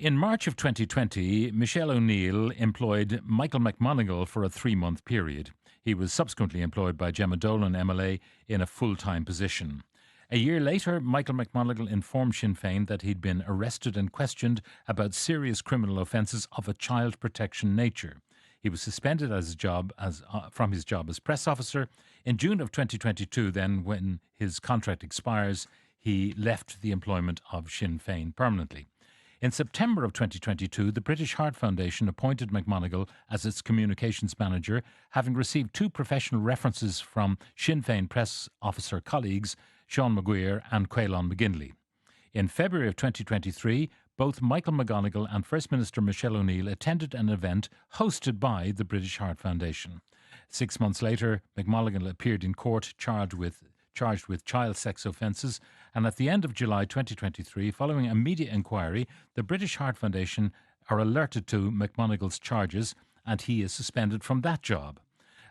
In March of 2020, Michelle O'Neill employed Michael McMonagle for a 3-month period. He was subsequently employed by Gemma Dolan MLA in a full-time position. A year later, Michael McMonagle informed Sinn Féin that he'd been arrested and questioned about serious criminal offences of a child protection nature. He was suspended from his job as press officer. In June of 2022, then, when his contract expires, he left the employment of Sinn Féin permanently. In September of 2022, the British Heart Foundation appointed McMonagle as its communications manager, having received 2 professional references from Sinn Féin press officer colleagues Sean Maguire and Caolan McGinley. In February of 2023, both Michael McGonigal and First Minister Michelle O'Neill attended an event hosted by the British Heart Foundation. 6 months later, McMonagle appeared in court charged with child sex offences, and at the end of July 2023, following a media inquiry, the British Heart Foundation are alerted to McMonagle's charges and he is suspended from that job.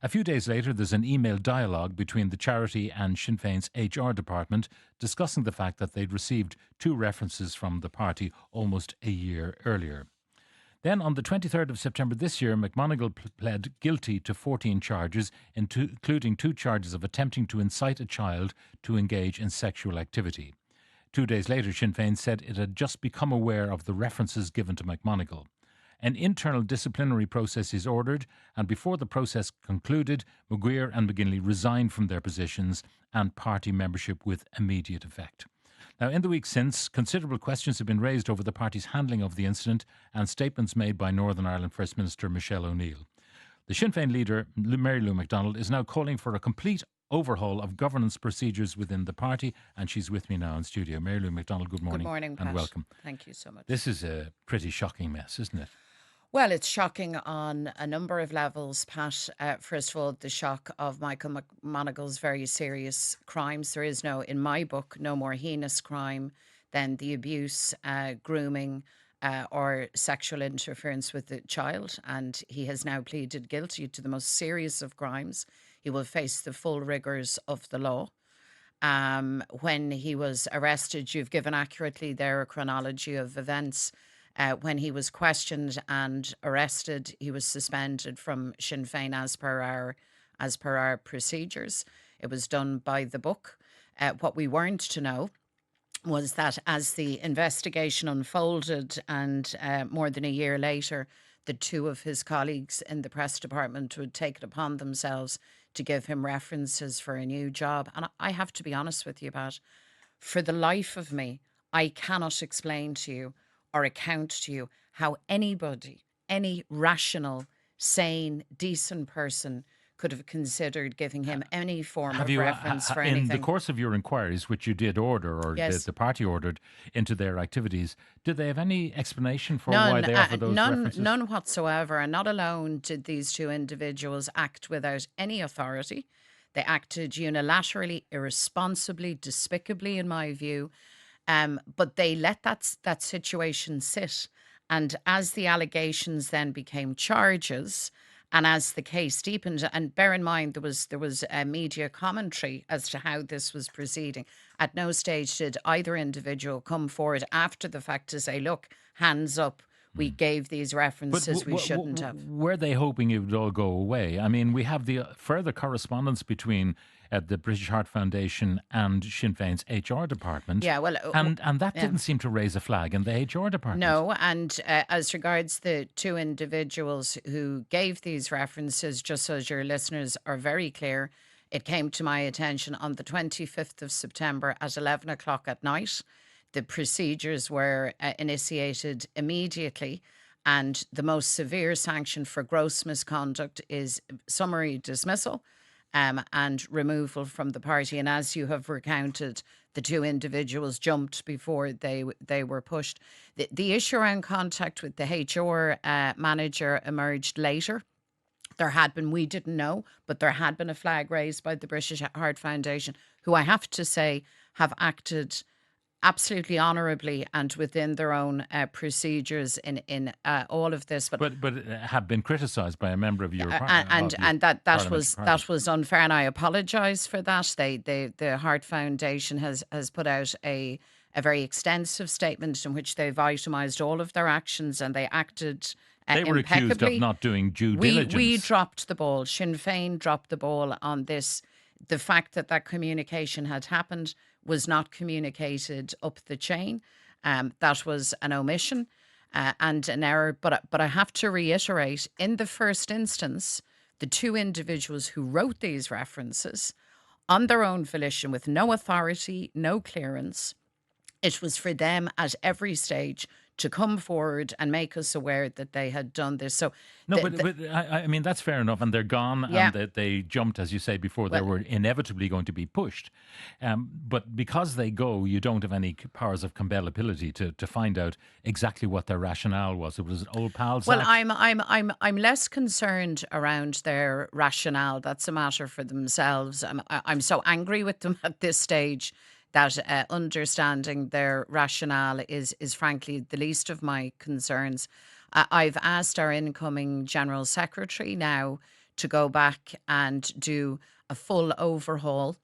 A few days later, there's an email dialogue between the charity and Sinn Féin's HR department discussing the fact that they'd received 2 references from the party almost a year earlier. Then, on the 23rd of September this year, McMonagle pled guilty to 14 charges, including 2 charges of attempting to incite a child to engage in sexual activity. 2 days later, Sinn Féin said it had just become aware of the references given to McMonagle. An internal disciplinary process is ordered, and before the process concluded, Maguire and McGinley resigned from their positions and party membership with immediate effect. Now, in the week since, considerable questions have been raised over the party's handling of the incident and statements made by Northern Ireland First Minister Michelle O'Neill. The Sinn Féin leader, Mary Lou McDonald, is now calling for a complete overhaul of governance procedures within the party, and she's with me now in studio. Mary Lou McDonald, good morning. Good morning, Pat. And welcome. Thank you so much. This is a pretty shocking mess, isn't it? Well, it's shocking on a number of levels, Pat. First of all, the shock of Michael McMonagle's very serious crimes. There is in my book, no more heinous crime than the abuse, grooming, or sexual interference with the child. And he has now pleaded guilty to the most serious of crimes. He will face the full rigours of the law. When he was arrested, you've given accurately there a chronology of events. When he was questioned and arrested, he was suspended from Sinn Féin as per our procedures. It was done by the book. What we weren't to know was that as the investigation unfolded and more than a year later, the 2 of his colleagues in the press department would take it upon themselves to give him references for a new job. And I have to be honest with you, Pat, for the life of me, I cannot explain to you or account to you how anybody, any rational, sane, decent person could have considered giving him any form of reference for anything. In the course of your inquiries, which you did order, or yes, the party ordered, into their activities, did they have any explanation for why they offered those references? None whatsoever. And not alone did these 2 individuals act without any authority. They acted unilaterally, irresponsibly, despicably, in my view. But they let that situation sit. And as the allegations then became charges, and as the case deepened, and bear in mind there was a media commentary as to how this was proceeding. At no stage did either individual come forward after the fact to say, look, hands up, we gave these references, we shouldn't have. Were they hoping it would all go away? I mean, we have the further correspondence between the British Heart Foundation and Sinn Féin's HR department. Yeah, well, and that didn't seem to raise a flag in the HR department. No, and as regards the 2 individuals who gave these references, just so your listeners are very clear, it came to my attention on the 25th of September at 11 o'clock at night. The procedures were initiated immediately, and the most severe sanction for gross misconduct is summary dismissal and removal from the party. And as you have recounted, the 2 individuals jumped before they were pushed. The issue around contact with the HR manager emerged later. There had been, we didn't know, but there had been a flag raised by the British Heart Foundation, who I have to say have acted absolutely honourably and within their own procedures in all of this, but have been criticised by a member of your party, and that was unfair, and I apologise for that. The Heart Foundation has put out a a very extensive statement in which they've itemised all of their actions, and they acted They were accused of not doing due diligence. We dropped the ball. Sinn Féin dropped the ball on this. The fact that that communication had happened was not communicated up the chain. That was an omission and an error. But I have to reiterate, in the first instance, the two individuals who wrote these references on their own volition, with no authority, no clearance, it was for them at every stage to come forward and make us aware that they had done this. So no, but I mean, that's fair enough. And they're gone, Yeah. and they jumped, as you say before, they were inevitably going to be pushed. But because they go, you don't have any powers of compellability to find out exactly what their rationale was. It was an old pals. Well, act. I'm less concerned around their rationale. That's a matter for themselves. I'm so angry with them at this stage that understanding their rationale is frankly the least of my concerns. I've asked our incoming General Secretary now to go back and do a full overhaul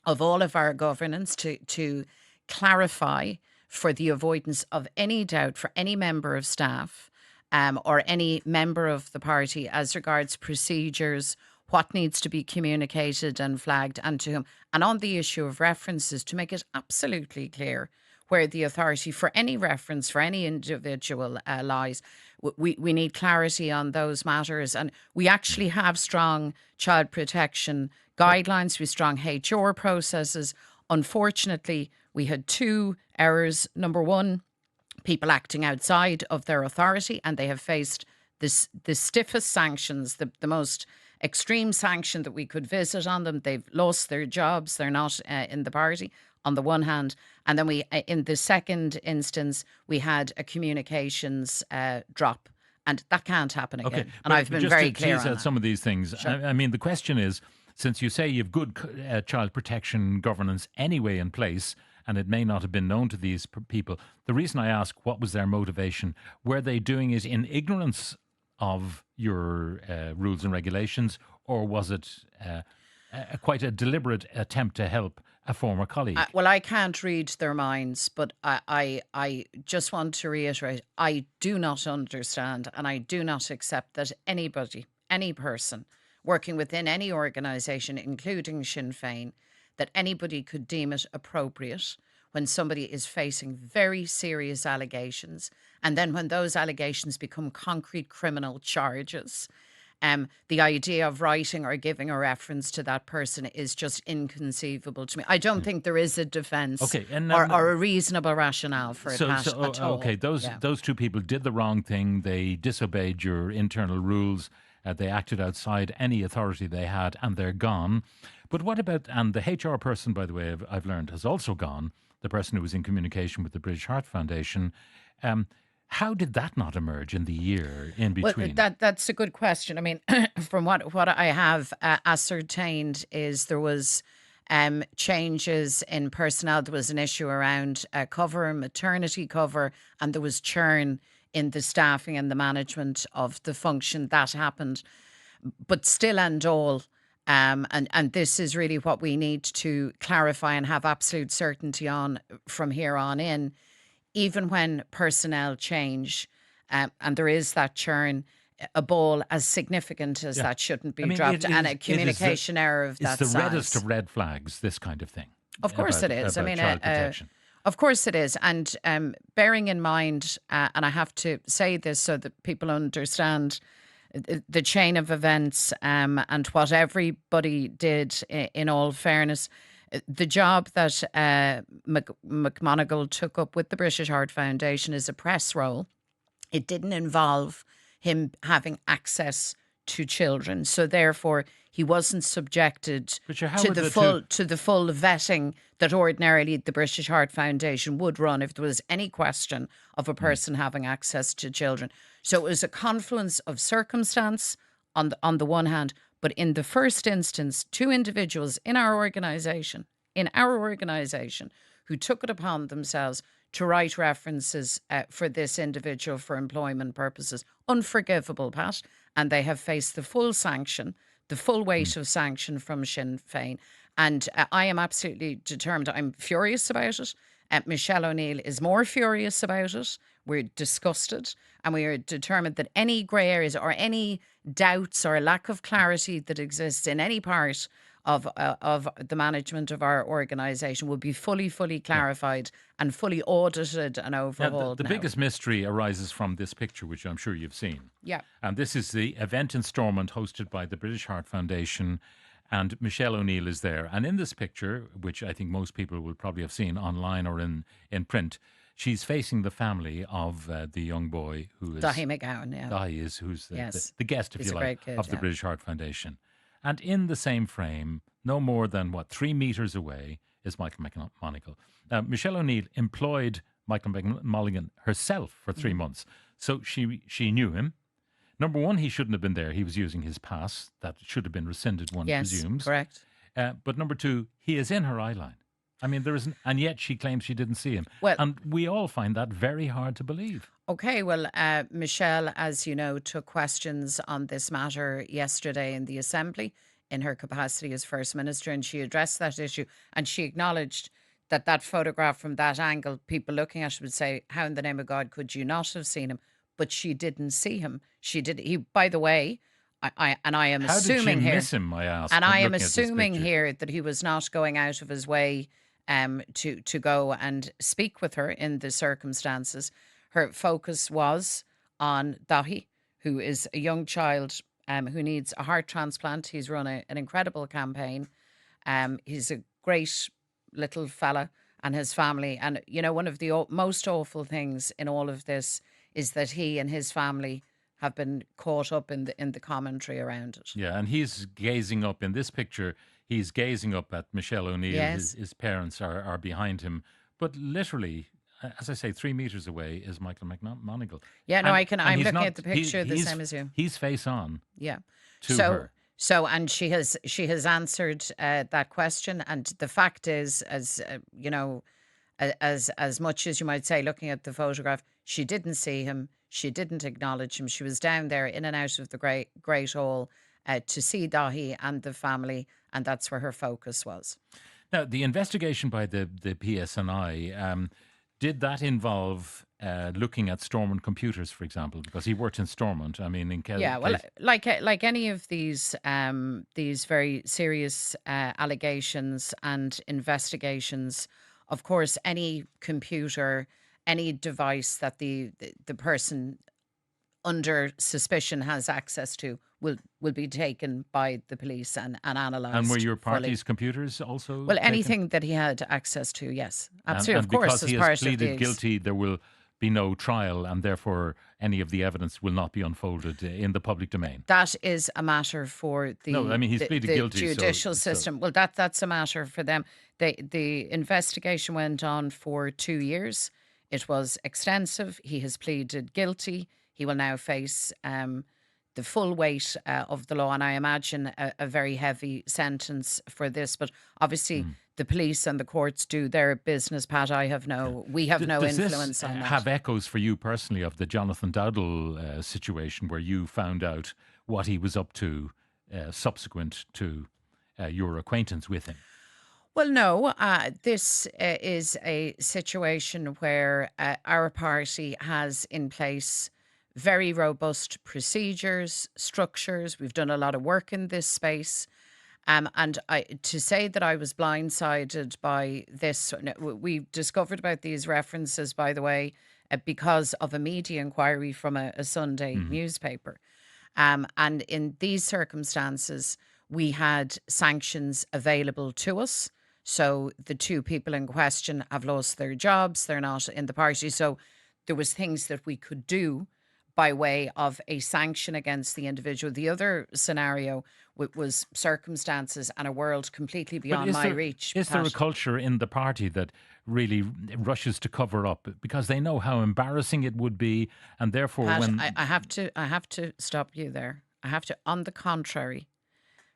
of all of our governance to clarify, for the avoidance of any doubt for any member of staff or any member of the party as regards procedures, what needs to be communicated and flagged and to whom. And on the issue of references, to make it absolutely clear where the authority for any reference, for any individual lies. We need clarity on those matters. And we actually have strong child protection guidelines with strong HR processes. Unfortunately, we had two errors. Number one, people acting outside of their authority, and they have faced the stiffest sanctions, the most extreme sanction that we could visit on them. They've lost their jobs. They're not in the party, on the one hand. And then we, in the second instance, we had a communications drop. And that can't happen again. Okay, and I've been very clear on that. Some of these things. Sure. I mean, the question is, since you say you've good child protection governance anyway in place, and it may not have been known to these people, the reason I ask what was their motivation, were they doing it in ignorance of your rules and regulations, or was it quite a deliberate attempt to help a former colleague? Well, I can't read their minds, but I just want to reiterate, I do not understand and I do not accept that anybody, any person working within any organisation, including Sinn Féin, that anybody could deem it appropriate when somebody is facing very serious allegations, and then when those allegations become concrete criminal charges, the idea of writing or giving a reference to that person is just inconceivable to me. I don't think there is a defence or a reasonable rationale for it at all. Okay, those two people did the wrong thing. They disobeyed your internal rules. They acted outside any authority they had, and they're gone. But what about, and the HR person, by the way, I've learned, has also gone, the person who was in communication with the British Heart Foundation. How did that not emerge in the year in between? Well, that's a good question. I mean, from what I have ascertained is there was changes in personnel. There was an issue around cover, maternity cover, and there was churn in the staffing and the management of the function. That happened. But still and all, and this is really what we need to clarify and have absolute certainty on from here on in, even when personnel change and there is that churn, a ball as significant as that shouldn't be dropped, and a communication error of that size. It's the reddest of red flags, this kind of thing. Of course it is. I mean, child protection. Of course it is. And bearing in mind, and I have to say this so that people understand the chain of events and what everybody did, in all fairness, the job that McMonagle took up with the British Heart Foundation is a press role. It didn't involve him having access to children, so therefore he wasn't subjected to the full vetting that ordinarily the British Heart Foundation would run if there was any question of a person having access to children. So it was a confluence of circumstance on the one hand, but in the first instance, two individuals in our organisation, who took it upon themselves to write references for this individual for employment purposes. Unforgivable, Pat. And they have faced the full sanction, the full weight of sanction from Sinn Féin. And I am absolutely determined. I'm furious about it. Michelle O'Neill is more furious about it. We're disgusted, and we are determined that any grey areas or any doubts or lack of clarity that exists in any part of the management of our organisation will be fully clarified and fully audited and Now, overhauled. the biggest mystery arises from this picture, which I'm sure you've seen. Yeah. And this is the event in Stormont hosted by the British Heart Foundation, and Michelle O'Neill is there. And in this picture, which I think most people will probably have seen online or in print, she's facing the family of the young boy who is... Dahi McGowan, yeah. Dahi is, who's the guest, if He's you a like, great kid, of the British Heart Foundation. And in the same frame, no more than, 3 metres away, is Michael McMonagle. Michelle O'Neill employed Michael McMonagle herself for 3 months. So she knew him. Number one, he shouldn't have been there. He was using his pass. That should have been rescinded, one presumes. Correct. But number two, he is in her eye line. I mean, and yet she claims she didn't see him. Well, and we all find that very hard to believe. Okay, well, Michelle, as you know, took questions on this matter yesterday in the Assembly in her capacity as First Minister, and she addressed that issue, and she acknowledged that photograph from that angle, people looking at it would say, how in the name of God could you not have seen him? But she didn't see him. He, by the way, I am assuming here. How did she miss him, I asked. And I am assuming here that he was not going out of his way to go and speak with her in the circumstances. Her focus was on Dahi, who is a young child who needs a heart transplant. He's run an incredible campaign. He's a great little fella, and his family. And, you know, one of the most awful things in all of this is that he and his family have been caught up in the commentary around it. Yeah, and he's gazing up in this picture. He's gazing up at Michelle O'Neill. Yes. His parents are behind him. But literally, as I say, 3 metres away is Michael McMonagle. Yeah, no, I'm looking at the picture the same as you. He's face on. Yeah. To her. So, and she has answered that question. And the fact is, as you know, as much as you might say, looking at the photograph, she didn't see him. She didn't acknowledge him. She was down there in and out of the Great Hall to see Dahi and the family, and that's where her focus was. Now, the investigation by the PSNI, did that involve looking at Stormont computers, for example? Because he worked in Stormont. I mean, like any of these very serious allegations and investigations, of course, any computer, any device that the person under suspicion has access to will be taken by the police and analysed. And were your party's computers also Well, taken? anything that he had access to, yes. Absolutely, and of course, because he has pleaded guilty, there will be no trial, and therefore any of the evidence will not be unfolded in the public domain. That is a matter for the No, I mean, he's pleaded guilty, judicial system. Well, that's a matter for them. The investigation went on for 2 years. It was extensive. He has pleaded guilty. He will now face the full weight of the law, and I imagine a very heavy sentence for this. But obviously, the police and the courts do their business, Pat. We have no influence on that. Does this have echoes for you personally of the Jonathan Dowdall situation, where you found out what he was up to subsequent to your acquaintance with him? Well, no, this is a situation where our party has in place very robust procedures, structures. We've done a lot of work in this space. And to say that I was blindsided by this, we discovered about these references, by the way, because of a media inquiry from a Sunday newspaper. And in these circumstances, we had sanctions available to us. So the two people in question have lost their jobs. They're not in the party. So there was things that we could do by way of a sanction against the individual. The other scenario was circumstances and a world completely beyond my reach. Is there a culture in the party that really rushes to cover up because they know how embarrassing it would be, and therefore Pat, when I have to stop you there. On the contrary,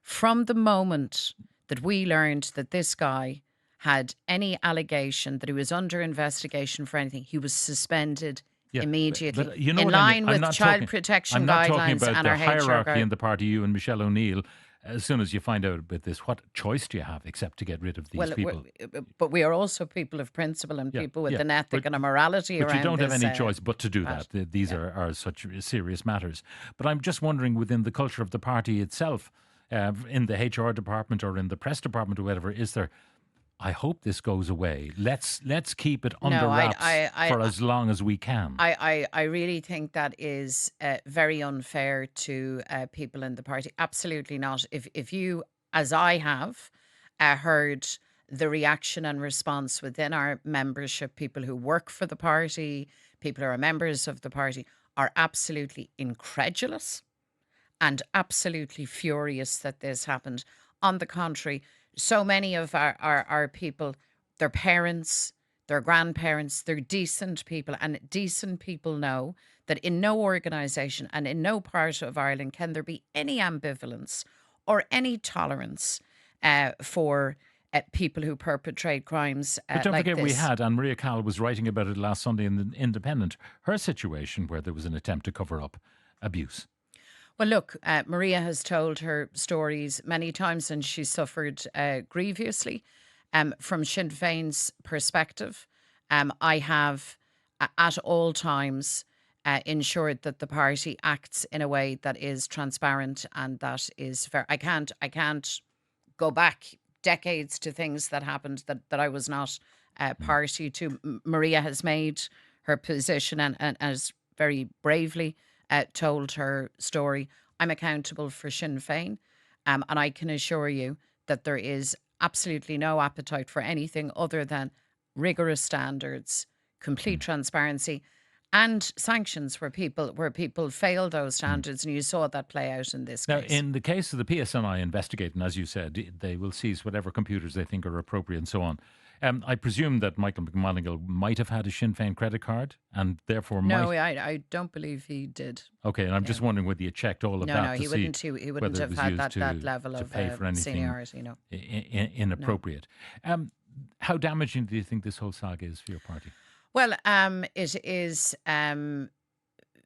from the moment that we learned that this guy had any allegation that he was under investigation for anything, he was suspended immediately, but you know in line with child protection guidelines and our I'm not talking about the hierarchy HR in the party, you and Michelle O'Neill. as soon as you find out about this, what choice do you have except to get rid of these Well, people? but we are also people of principle and Yeah, people with yeah. an ethic But and a morality But you around don't have this. any choice but to do Pat. that. These Yeah. are such serious matters. But I'm just wondering, within the culture of the party itself, in the HR department or in the press department or whatever, is there? I hope this goes away. Let's keep it under No, wraps for as long as we can. I really think that is very unfair to people in the party. Absolutely not. If you, as I have, heard the reaction and response within our membership, people who work for the party, people who are members of the party, are absolutely incredulous and absolutely furious that this happened. On the contrary, so many of our people, their parents, their grandparents, they're decent people, and decent people know that in no organisation and in no part of Ireland can there be any ambivalence or any tolerance for people who perpetrate crimes But don't like forget, we this. had, and Maria Call was writing about it last Sunday in the Independent, her situation where there was an attempt to cover up abuse. Well, look, Maria has told her stories many times and she suffered grievously. From Sinn Féin's perspective, I have at all times ensured that the party acts in a way that is transparent and that is fair. I can't go back decades to things that happened that I was not party to. Maria has made her position and has very bravely told her story. I'm accountable for Sinn Féin, and I can assure you that there is absolutely no appetite for anything other than rigorous standards, complete transparency, and sanctions where people fail those standards, and you saw that play out in this Now, case. in the case of the PSNI investigating, as you said, they will seize whatever computers they think are appropriate and so on. I presume that Michael McMonagle might have had a Sinn Féin credit card and therefore No, might. I don't believe he did. Okay, and I'm Yeah. just wondering whether you checked all of No, that no, to he see wouldn't. He wouldn't whether it have was had used that level to of pay for anything seniority. No, no. inappropriate. How damaging do you think this whole saga is for your party? Well, it is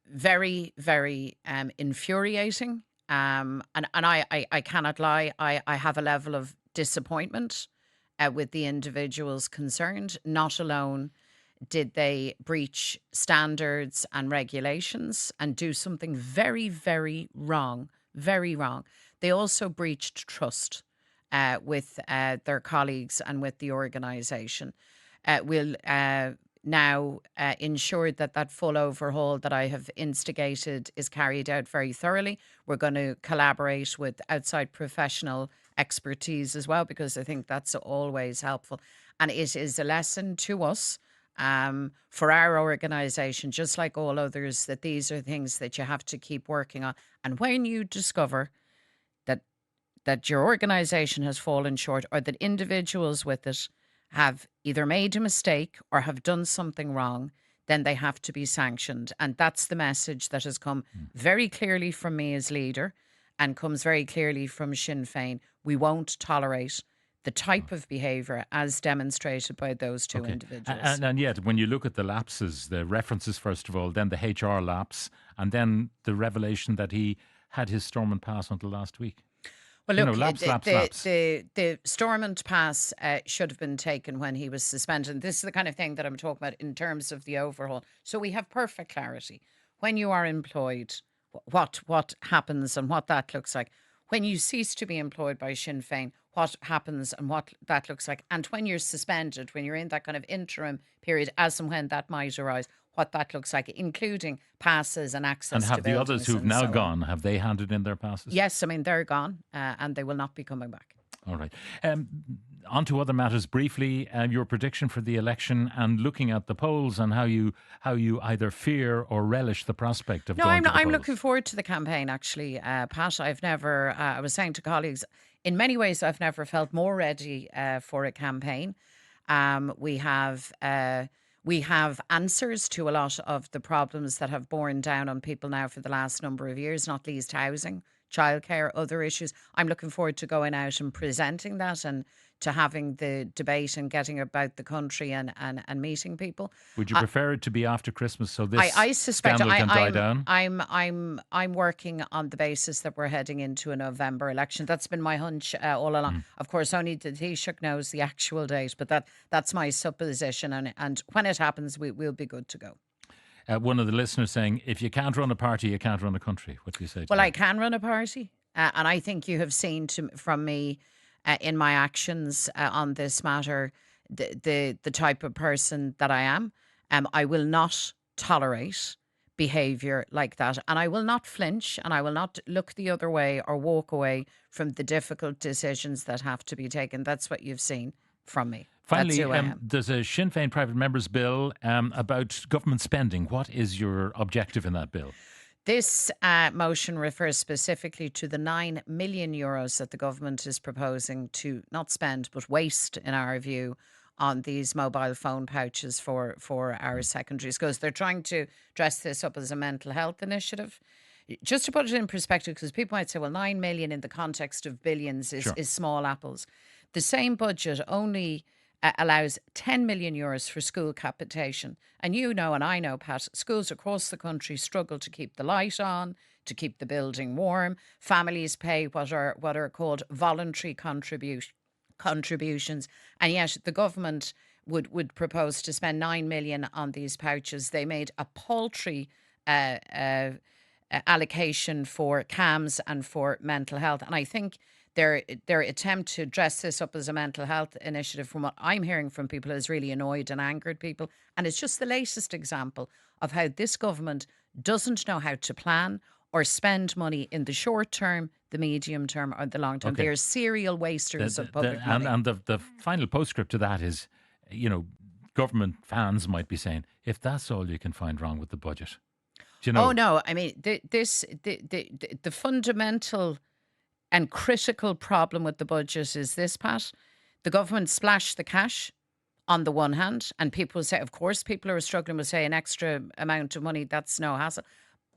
very, very infuriating. And I cannot lie. I have a level of disappointment with the individuals concerned. Not alone did they breach standards and regulations and do something very, very wrong, very wrong. They also breached trust with their colleagues and with the organisation. We'll now ensure that that full overhaul that I have instigated is carried out very thoroughly. We're going to collaborate with outside professional expertise as well, because I think that's always helpful. And it is a lesson to us, for our organisation, just like all others, that these are things that you have to keep working on. And when you discover that your organisation has fallen short, or that individuals with it have either made a mistake or have done something wrong, then they have to be sanctioned. And that's the message that has come very clearly from me as leader and comes very clearly from Sinn Féin. We won't tolerate the type of behaviour as demonstrated by those two Okay. individuals. And yet, when you look at the lapses, the references, first of all, then the HR lapse, and then the revelation that he had his Stormont pass until last week. Well, You know, look, lapse. the Stormont pass should have been taken when he was suspended. This is the kind of thing that I'm talking about in terms of the overhaul. So we have perfect clarity. When you are employed, what happens and what that looks like. When you cease to be employed by Sinn Féin, what happens and what that looks like. And when you're suspended, when you're in that kind of interim period, as and when that might arise, what that looks like, including passes and And access to have the others buildings who've and now so on. gone, have they handed in their passes? Yes, I mean, they're gone and they will not be coming back. All right. On to other matters briefly. Your prediction for the election and looking at the polls and how you either fear or relish the prospect of No, going to the I'm polls. looking forward to the campaign, actually, Pat. I've never, I was saying to colleagues, in many ways, I've never felt more ready for a campaign. We have answers to a lot of the problems that have borne down on people now for the last number of years, not least housing, childcare, other issues. I'm looking forward to going out and presenting that and to having the debate and getting about the country and meeting people. Would you prefer it to be after Christmas so I this suspect scandal can die down? I'm working on the basis that we're heading into a November election. That's been my hunch all along. Of course, only the Taoiseach knows the actual date, but that's my supposition. And when it happens, we'll be good to go. One of the listeners saying, if you can't run a party, you can't run a country. What do you say to Well, that? I can run a party, and I think you have seen from me in my actions on this matter the type of person that I am. I will not tolerate behaviour like that, and I will not flinch, and I will not look the other way or walk away from the difficult decisions that have to be taken. That's what you've seen from me. Finally, That's who I am. there's a Sinn Féin private members bill about government spending. What is your objective in that bill? This motion refers specifically to the €9 million that the government is proposing to not spend but waste, in our view, on these mobile phone pouches for our secondary schools. They're trying to dress this up as a mental health initiative. Just to put it in perspective, because people might say, well, 9 million in the context of billions is small apples. The same budget only allows €10 million for school capitation. And you know, and I know, Pat, schools across the country struggle to keep the light on, to keep the building warm. Families pay what are called voluntary contributions. And yet the government would propose to spend 9 million on these pouches. They made a paltry allocation for CAMS and for mental health. And I think their attempt to dress this up as a mental health initiative, from what I'm hearing from people, has really annoyed and angered people. And it's just the latest example of how this government doesn't know how to plan or spend money in the short term, the medium term, or the long term. Okay. They're serial wasters of public money. And the final postscript to that is, government fans might be saying, if that's all you can find wrong with the budget, do you know? Oh no! I mean, the fundamental and critical problem with the budget is this, Pat. The government splashed the cash on the one hand, and people say, of course, people who are struggling will say an extra amount of money, that's no hassle.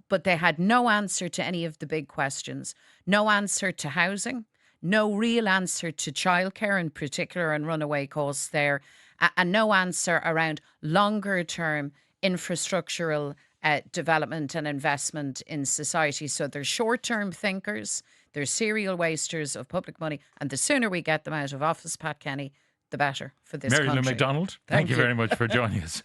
But they had no answer to any of the big questions. No answer to housing, no real answer to childcare in particular and runaway costs there, and no answer around longer term infrastructural development and investment in society. So they're short-term thinkers, they're serial wasters of public money, and the sooner we get them out of office, Pat Kenny, the better for this Mary Lou country. McDonald, thank you very much for joining us.